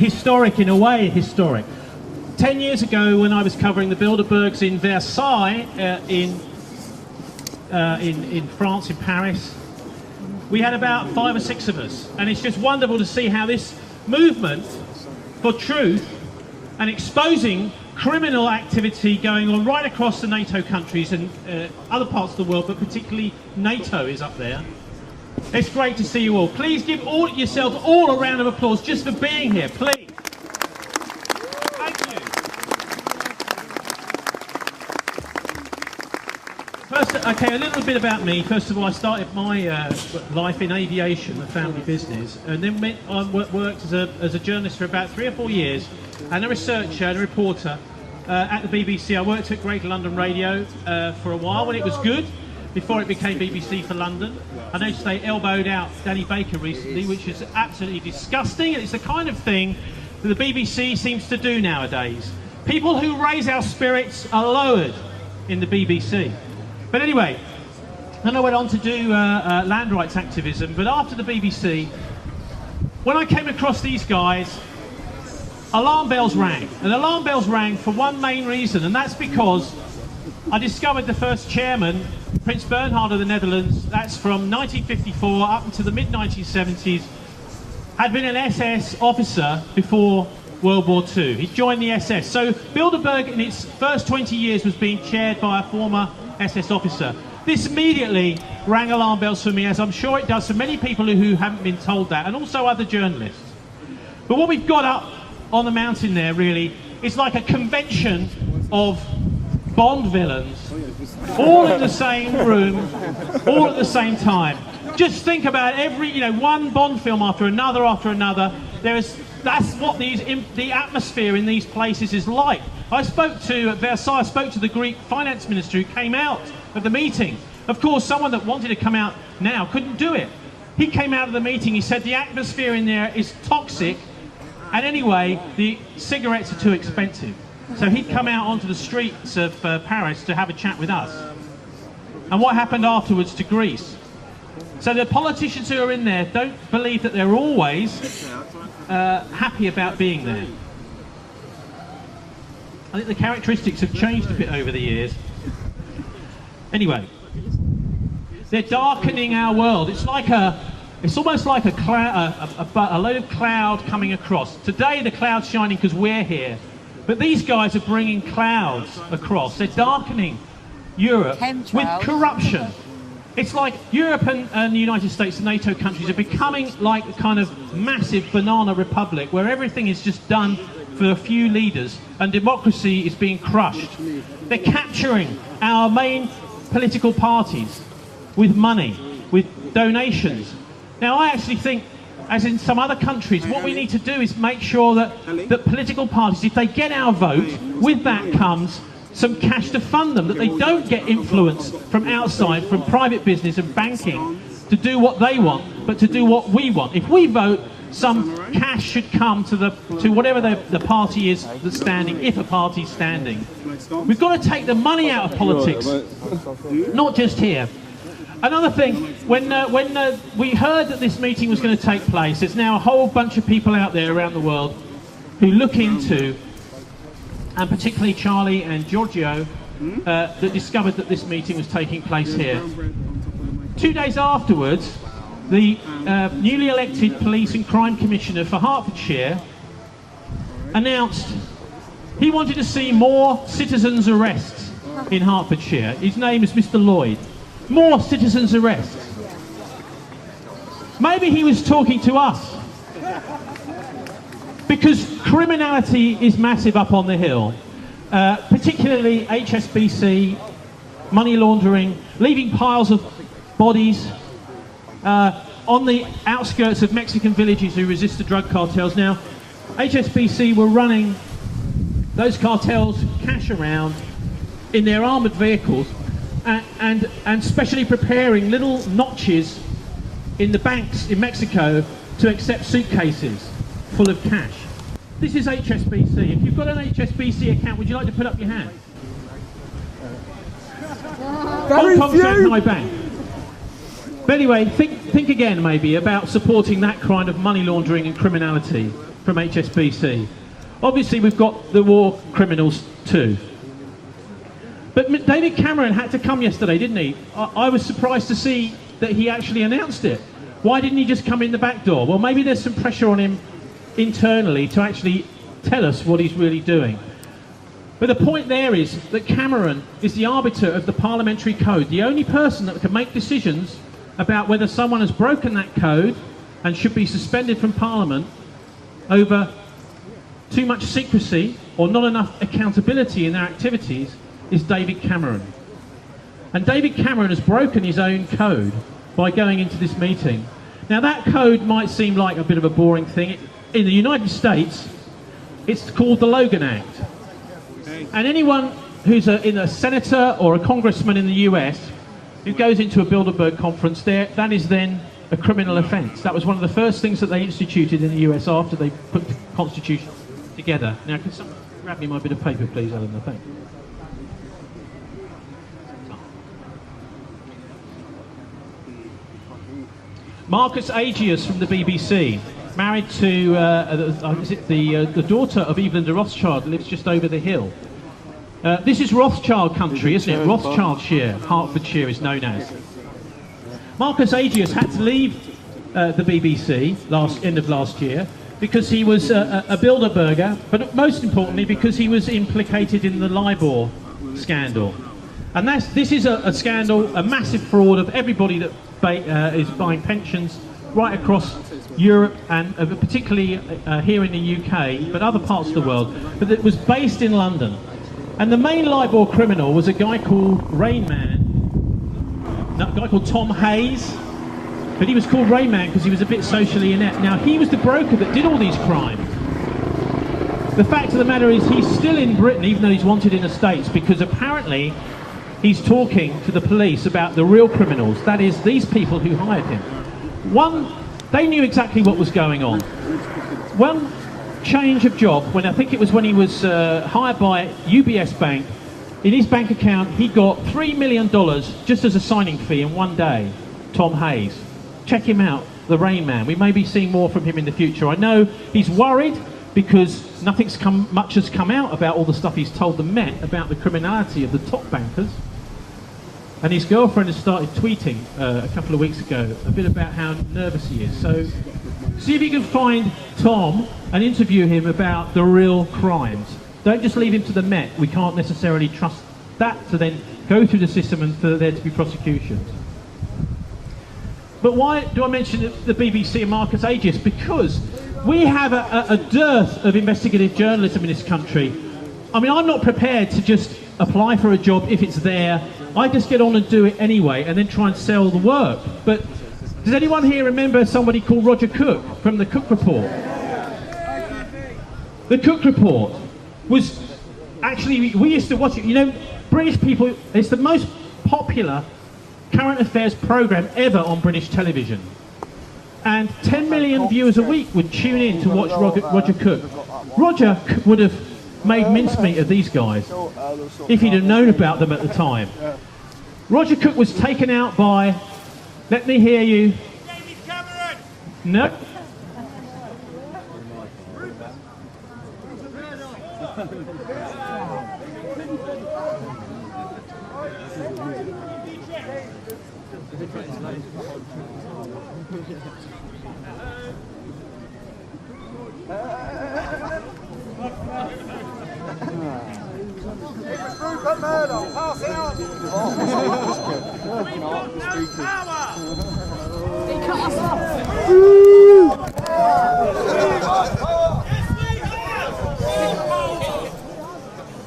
historic in a way, historic. 10 years ago, when I was covering the Bilderbergs in Versailles, in France, in Paris, we had about 5 or 6 of us, and it's just wonderful to see how this movement for truth and exposing criminal activity going on right across the NATO countries and other parts of the world, but particularly NATO is up there. It's great to see you all. Please give yourselves all a round of applause just for being here, please. Thank you. First, okay, a little bit about me. First of all, I started my life in aviation, a family business, and then I worked as a journalist for about 3 or 4 years, and a researcher and a reporter at the BBC. I worked at Great London Radio for a while when it was good, before it became BBC for London. I noticed they elbowed out Danny Baker recently, which is absolutely disgusting, and it's the kind of thing that the BBC seems to do nowadays. People who raise our spirits are lowered in the BBC. But anyway, then I went on to do land rights activism, but after the BBC, when I came across these guys, alarm bells rang. And alarm bells rang for one main reason, and that's because I discovered the first chairman, Prince Bernhard of the Netherlands, that's from 1954 up into the mid-1970s, had been an SS officer before World War II. He joined the SS. So Bilderberg in its first 20 years was being chaired by a former SS officer. This immediately rang alarm bells for me, as I'm sure it does for many people who haven't been told that, and also other journalists. But what we've got up on the mountain there really is like a convention of Bond villains, all in the same room, all at the same time. Just think about one Bond film after another. That's what the atmosphere in these places is like. I spoke to the Greek finance minister who came out of the meeting. Of course, someone that wanted to come out now couldn't do it. He came out of the meeting, he said the atmosphere in there is toxic, and anyway, the cigarettes are too expensive. So he'd come out onto the streets of Paris to have a chat with us. And what happened afterwards to Greece? So the politicians who are in there don't believe that they're always happy about being there. I think the characteristics have changed a bit over the years. Anyway, they're darkening our world. It's almost like a load of cloud coming across. Today the cloud's shining because we're here. But these guys are bringing clouds across. They're darkening Europe with corruption. It's like Europe and the United States and NATO countries are becoming like a kind of massive banana republic where everything is just done for a few leaders and democracy is being crushed. They're capturing our main political parties with money, with donations. Now I actually think, as in some other countries, what we need to do is make sure that political parties, if they get our vote, with that comes some cash to fund them, that they don't get influence from outside, from private business and banking to do what they want, but to do what we want. If we vote, some cash should come to whatever the party is that's standing, if a party's standing. We've got to take the money out of politics, not just here. Another thing, when we heard that this meeting was going to take place, there's now a whole bunch of people out there around the world who look into, and particularly Charlie and Giorgio, that discovered that this meeting was taking place here. 2 days afterwards, the newly elected Police and Crime Commissioner for Hertfordshire announced he wanted to see more citizens' arrests in Hertfordshire. His name is Mr. Lloyd. More citizens' arrests. Maybe he was talking to us. Because criminality is massive up on the hill. Particularly HSBC, money laundering, leaving piles of bodies on the outskirts of Mexican villages who resist the drug cartels. Now, HSBC were running those cartels cash around in their armoured vehicles and specially preparing little notches in the banks in Mexico to accept suitcases full of cash. This is HSBC. If you've got an HSBC account, would you like to put up your hand? Very few. My bank. But anyway, think again maybe about supporting that kind of money laundering and criminality. from HSBC. Obviously, we've got the war criminals too. But David Cameron had to come yesterday, didn't he? I was surprised to see that he actually announced it. Why didn't he just come in the back door? Well, maybe there's some pressure on him internally to actually tell us what he's really doing. But the point there is that Cameron is the arbiter of the parliamentary code, the only person that can make decisions about whether someone has broken that code and should be suspended from Parliament over too much secrecy or not enough accountability in their activities is David Cameron. And David Cameron has broken his own code by going into this meeting. Now that code might seem like a bit of a boring thing. In the United States, it's called the Logan Act. And anyone who's a senator or a congressman in the US who goes into a Bilderberg conference there, that is then a criminal offence. That was one of the first things that they instituted in the US after they put the Constitution together. Now, can someone grab me my bit of paper, please, Alan? Thank you. Marcus Agius from the BBC, married to the daughter of Evelyn de Rothschild, lives just over the hill. This is Rothschild country, isn't it? Rothschildshire, Hertfordshire is known as. Marcus Agius had to leave the BBC end of last year because he was a Bilderberger, but most importantly because he was implicated in the LIBOR scandal. And this is a scandal, a massive fraud of everybody that is buying pensions right across Europe and particularly here in the UK, but other parts of the world. But it was based in London. And the main LIBOR criminal was a guy called Rain Man, a guy called Tom Hayes. But he was called Rain Man because he was a bit socially inept. Now, he was the broker that did all these crimes. The fact of the matter is he's still in Britain, even though he's wanted in the States, because apparently he's talking to the police about the real criminals. That is, these people who hired him. They knew exactly what was going on. One change of job, when he was hired by UBS Bank, in his bank account he got $3 million just as a signing fee in one day. Tom Hayes. Check him out, the Rain Man. We may be seeing more from him in the future. I know he's worried because much has come out about all the stuff he's told the Met about the criminality of the top bankers. And his girlfriend has started tweeting a couple of weeks ago a bit about how nervous he is. So see if you can find Tom and interview him about the real crimes. Don't just leave him to the Met. We can't necessarily trust that to then go through the system and for there to be prosecutions. But why do I mention the BBC and Marcus Agius? Because we have a dearth of investigative journalism in this country. I mean, I'm not prepared to just apply for a job if it's there. I just get on and do it anyway and then try and sell the work. But does anyone here remember somebody called Roger Cook from the Cook Report? The Cook Report was actually, we used to watch it. You know, British people, it's the most popular current affairs programme ever on British television. And 10 million viewers a week would tune in to watch Roger Cook. Roger would have made mincemeat of these guys if he'd have known about them at the time. Roger Cook was taken out by, let me hear you. David Cameron! No. Rupert Murdoch, pass it on! We've got no power! He cut us off!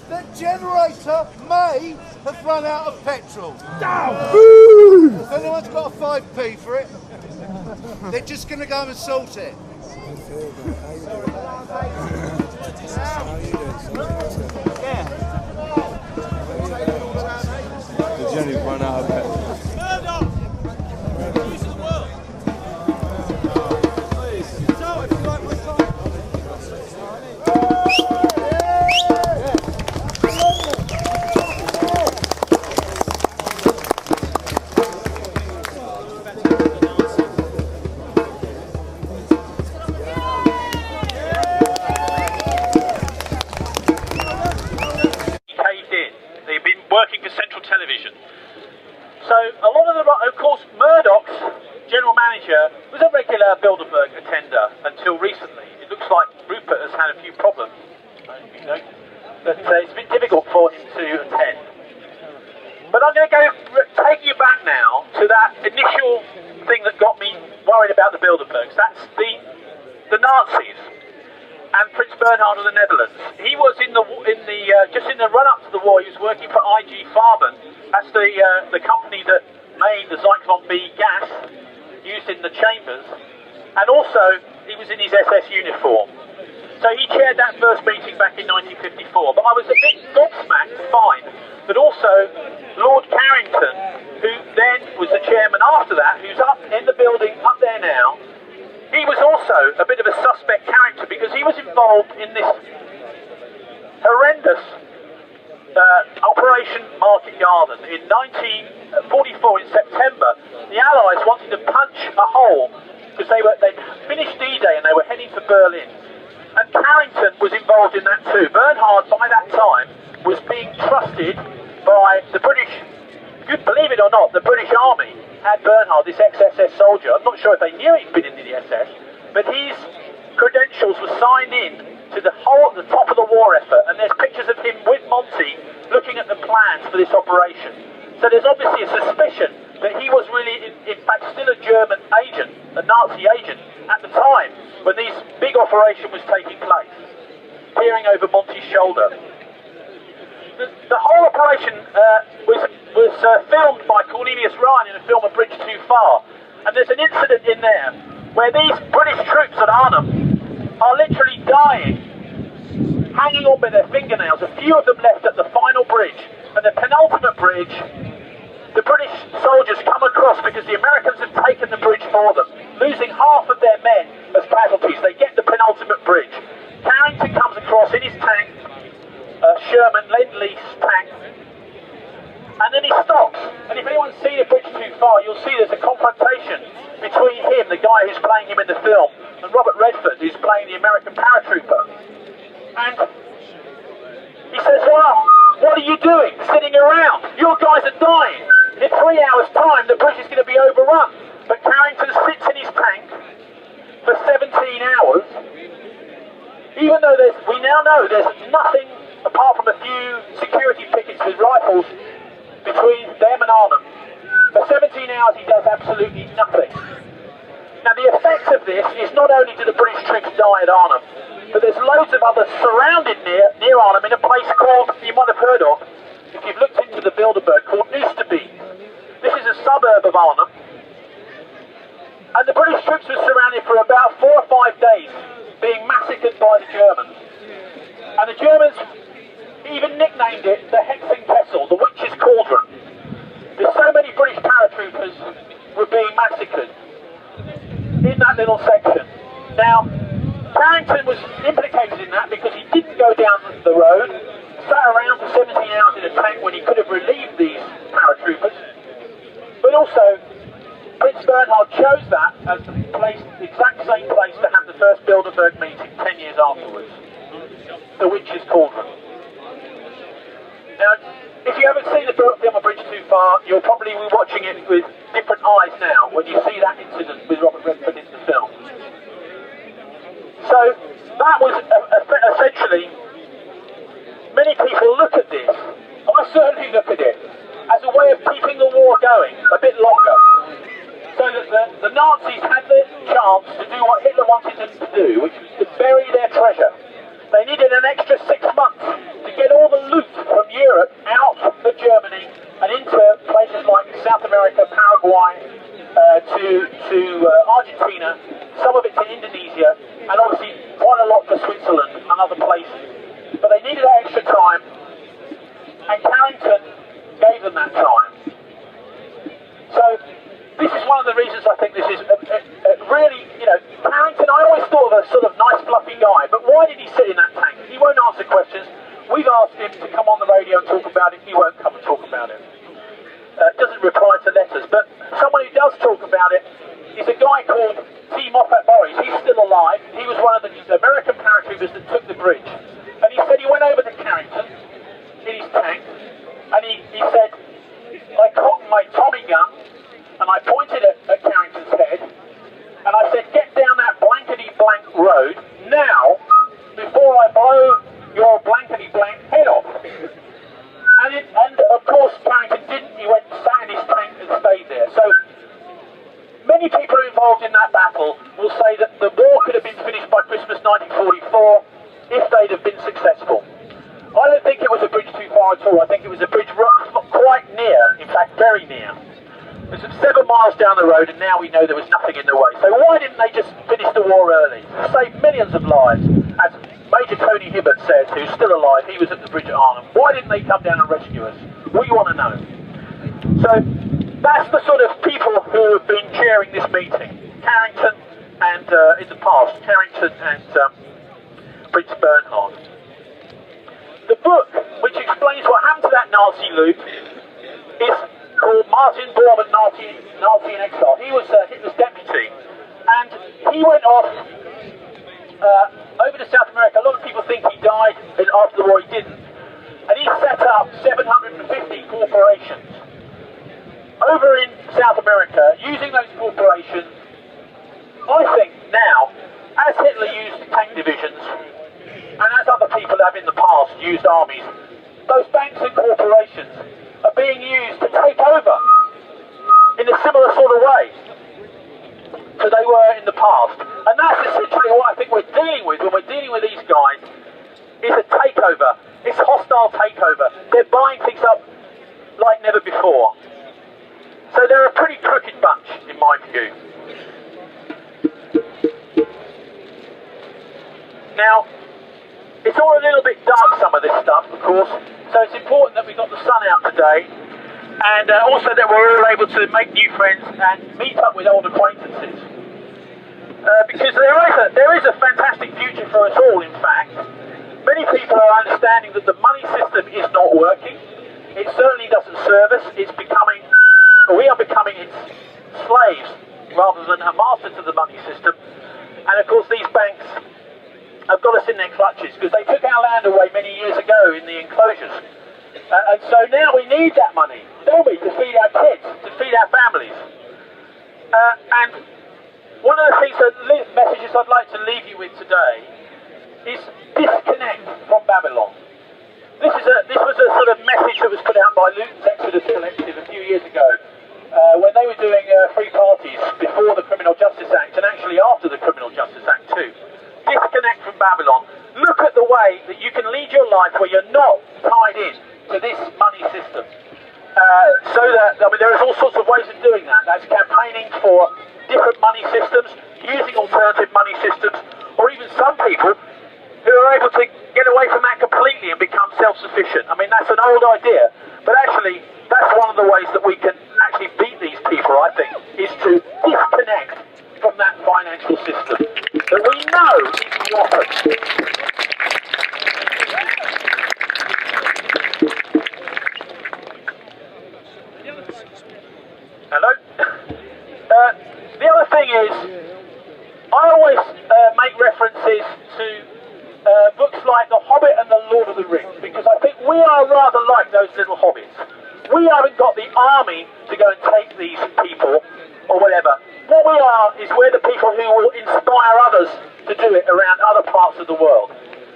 The generator may have run out of petrol. If anyone's got a 5p for it, they're just going to go and sort it. The Jenny's run out of petrol. you know, but it's a bit difficult for him to attend. But I'm going to take you back now to that initial thing that got me worried about the Bilderbergs. That's the Nazis and Prince Bernhard of the Netherlands. He was just in the run-up to the war. He was working for IG Farben. That's the company that made the Zyklon B gas used in the chambers. And also, he was in his SS uniform. So he chaired that first meeting back in 1954. But I was a bit gobsmacked, fine. But also, Lord Carrington, who then was the chairman after that, who's up in the building up there now, he was also a bit of a suspect character because he was involved in this horrendous Operation Market Garden. In 1944, in September, the Allies wanted to punch a hole because they'd finished D-Day and they were heading for Berlin. And Carrington was involved in that too. Bernhard, by that time, was being trusted by the British, believe it or not, the British Army had Bernhard, this ex-SS soldier. I'm not sure if they knew he'd been in the SS, but his credentials were signed in to the top of the war effort, and there's pictures of him with Monty looking at the plans for this operation. So there's obviously a suspicion that he was really, in fact, still a German agent, a Nazi agent, at the time when this big operation was taking place, peering over Monty's shoulder. The whole operation was filmed by Cornelius Ryan in a film, A Bridge Too Far, and there's an incident in there where these British troops at Arnhem are literally dying, hanging on by their fingernails. A few of them left at the final bridge, and the penultimate bridge, the British soldiers come across because the Americans have taken the bridge for them, losing half of their men as casualties. They get the penultimate bridge. Carrington comes across in his tank, Sherman Lend-Lease tank, and then he stops. And if anyone's seen A Bridge Too Far, you'll see there's a confrontation between him, the guy who's playing him in the film, and Robert Redford, who's playing the American paratrooper. And he says, well, what are you doing sitting around? Your guys are dying. In 3 hours' time, the bridge is going to be overrun. But Carrington sits in his tank for 17 hours, even though we now know there's nothing apart from a few security pickets with rifles between them and Arnhem. For 17 hours he does absolutely nothing. Now the effect of this is not only do the British troops die at Arnhem, but there's loads of others surrounded near Arnhem in a place called, you might have heard of, if you've looked into the Bilderberg, called Oosterbeek. This is a suburb of Arnhem. And the British troops were surrounded for about 4 or 5 days, being massacred by the Germans. And the Germans even nicknamed it the Hexing Kessel, the Witch's Cauldron. There's so many British paratroopers were being massacred in that little section. Now, Carrington was implicated in that because he didn't go down the road, sat around for 17 hours in a tank when he could have relieved these paratroopers. But also, Prince Bernhard chose that as the exact same place to have the first Bilderberg meeting 10 years afterwards. The Witch's Cauldron. Now, if you haven't seen the film A Bridge Too Far, you'll probably be watching it with different eyes now when you see that incident with Robert Redford in the film. So, that was essentially, many people look at this, I certainly look at it, as a way of keeping the war going a bit longer. So that the Nazis had the chance to do what Hitler wanted them to do, which was to bury their treasure. They needed an extra 6 months to get all the loot from Europe out of Germany and into places like South America, Paraguay, to Argentina, some of it to Indonesia, and obviously quite a lot to Switzerland and other places. But they needed that extra time, and Carrington gave them that time. So this is one of the reasons I think this is really, you know, Carrington, I always thought of a sort of nice fluffy guy, but why did he sit in that tank? He won't answer questions. We've asked him to come on the radio and talk about it. He won't come and talk about it. Doesn't reply to letters, but someone who does talk about it is a guy called T. Moffat Morris. He's still alive. He was one of the American paratroopers that took the bridge. And he said he went over to Carrington in his tank, and he said, I cocked my Tommy gun, and I pointed at Carrington's head, and I said, get down that blankety-blank road now, before I blow your blank if they'd have been successful. I don't think it was a bridge too far at all. I think it was a bridge quite near, in fact very near. It was 7 miles down the road, and now we know there was nothing in the way. So why didn't they just finish the war early? Save millions of lives, as Major Tony Hibbert says, who's still alive. He was at the bridge at Arnhem. Why didn't they come down and rescue us? We want to know. So that's the sort of people who have been chairing this meeting. Carrington and, in the past, Carrington and Prince Bernhard. The book, which explains what happened to that Nazi loot, is called Martin Bormann, Nazi in Exile. He was Hitler's deputy, and he went off over to South America. A lot of people think he died after the war. He didn't. And he set up 750 corporations over in South America, using those corporations, I think now, as Hitler used tank divisions, and as other people have in the past used armies, those banks and corporations are being used to take over in a similar sort of way to they were in the past. And that's essentially what I think we're dealing with when we're dealing with these guys, is a takeover. It's hostile takeover. They're buying things up like never before. So they're a pretty crooked bunch, in my view. Now, it's all a little bit dark, some of this stuff, of course, so it's important that we got the sun out today, and also that we're all able to make new friends and meet up with old acquaintances. Because there is a fantastic future for us all, in fact. Many people are understanding that the money system is not working. It certainly doesn't serve us. We are becoming its slaves rather than a master to the money system. And of course these banks have got us in their clutches because they took our land away many years ago in the enclosures. And so now we need that money, don't we, to feed our kids, to feed our families. And one of the things, messages I'd like to leave you with today is disconnect from Babylon. This was a sort of message that was put out by Luton's Exodus Collective a few years ago, when they were doing free parties before the Criminal Justice Act and actually after the Criminal Justice Act too. Disconnect from Babylon. Look at the way that you can lead your life where you're not tied in to this money system. There is all sorts of ways of doing that. That's campaigning for different money systems, using alternative money systems, or even some people who are able to get away from that completely and become self-sufficient. I mean, that's an old idea, but actually, that's one of the ways that we can actually beat these people, I think, is to disconnect from that financial system that we know is Watford. Hello? The other thing is, I always make references to books like The Hobbit and The Lord of the Rings, because I think we are rather like those little hobbits. We haven't got the army to go and take these people, or whatever. What we are is we're the people who will inspire others to do it around other parts of the world.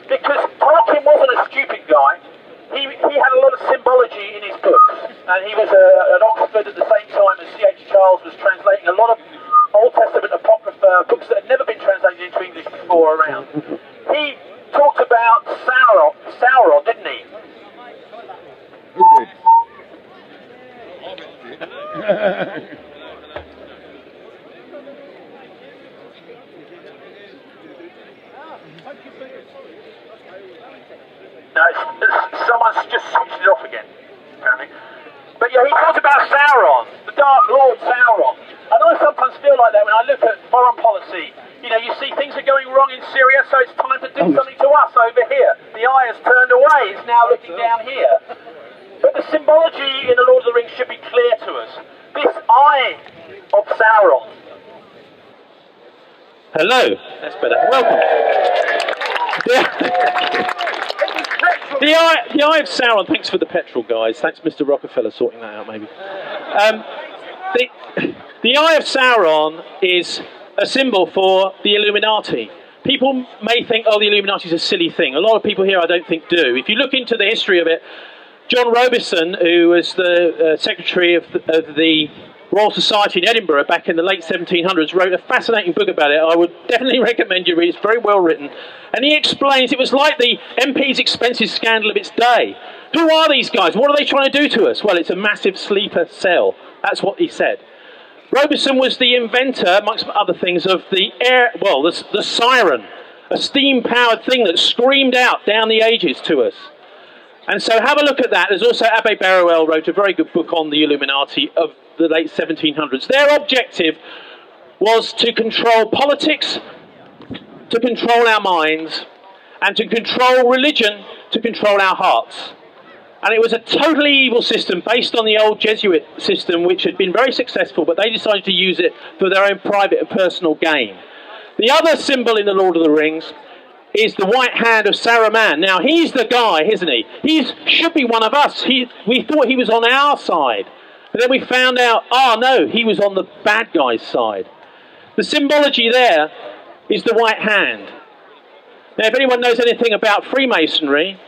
Because Tolkien wasn't a stupid guy. He had a lot of symbology in his books, and he was at Oxford at the same time as C.H. Charles was translating a lot of Old Testament apocrypha books that had never been translated into English before around. He talked about Sauron, didn't he? Who did? No, someone's just switched it off again, apparently. But yeah, he talked about Sauron, the Dark Lord Sauron. And I sometimes feel like that when I look at foreign policy. You know, you see things are going wrong in Syria, so it's time to do something to us over here. The eye has turned away, it's now looking down here. But the symbology in the Lord of the Rings should be clear to us. This eye of Sauron. Hello, that's better. Welcome. The eye of Sauron. Thanks for the petrol, guys. Thanks, Mr. Rockefeller, sorting that out, maybe. The eye of Sauron is a symbol for the Illuminati. People may think, oh, the Illuminati is a silly thing. A lot of people here I don't think do. If you look into the history of it, John Robison, who was the secretary of the Royal Society in Edinburgh back in the late 1700s, wrote a fascinating book about it. I would definitely recommend you read it. It's very well written. And he explains it was like the MP's expenses scandal of its day. Who are these guys? What are they trying to do to us? Well, it's a massive sleeper cell. That's what he said. Robeson was the inventor, amongst other things, of the the siren, a steam-powered thing that screamed out down the ages to us. And so have a look at that. There's also Abbe Barruel wrote a very good book on the Illuminati of the late 1700s. Their objective was to control politics, to control our minds, and to control religion, to control our hearts. And it was a totally evil system based on the old Jesuit system, which had been very successful, but they decided to use it for their own private and personal gain. The other symbol in the Lord of the Rings is the white hand of Saruman. Now, he's the guy, isn't he? He should be one of us. We thought he was on our side. But then we found out, no, he was on the bad guy's side. The symbology there is the white hand. Now, if anyone knows anything about Freemasonry,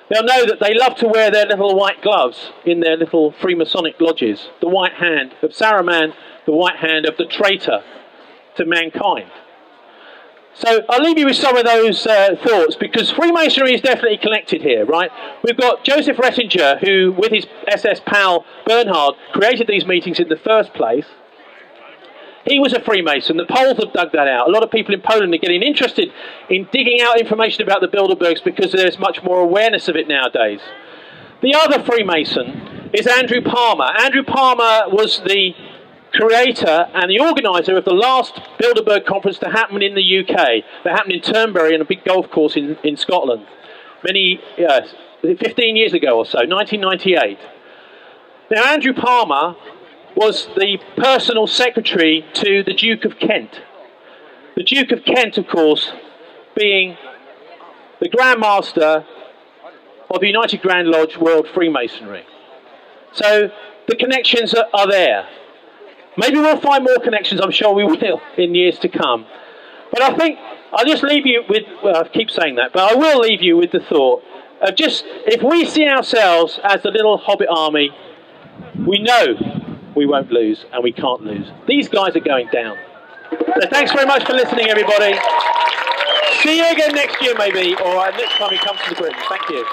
they'll know that they love to wear their little white gloves in their little Freemasonic lodges. The white hand of Saruman, the white hand of the traitor to mankind. So I'll leave you with some of those thoughts, because Freemasonry is definitely connected here, right? We've got Joseph Ratzinger, who, with his SS pal Bernhard, created these meetings in the first place. He was a Freemason. The Poles have dug that out. A lot of people in Poland are getting interested in digging out information about the Bilderbergs because there's much more awareness of it nowadays. The other Freemason is Andrew Palmer. Andrew Palmer was the creator and the organiser of the last Bilderberg conference to happen in the UK. That happened in Turnberry on a big golf course in Scotland. 15 years ago or so, 1998. Now, Andrew Palmer was the personal secretary to the Duke of Kent. The Duke of Kent, of course, being the Grand Master of the United Grand Lodge World Freemasonry. So the connections are there. Maybe we'll find more connections, I'm sure we will, in years to come. But I think I'll just leave you with, well, I keep saying that, but I will leave you with the thought of just, if we see ourselves as the little hobbit army, we know we won't lose, and we can't lose. These guys are going down. So thanks very much for listening, everybody. See you again next year, maybe, or next time he comes to the Britain. Thank you.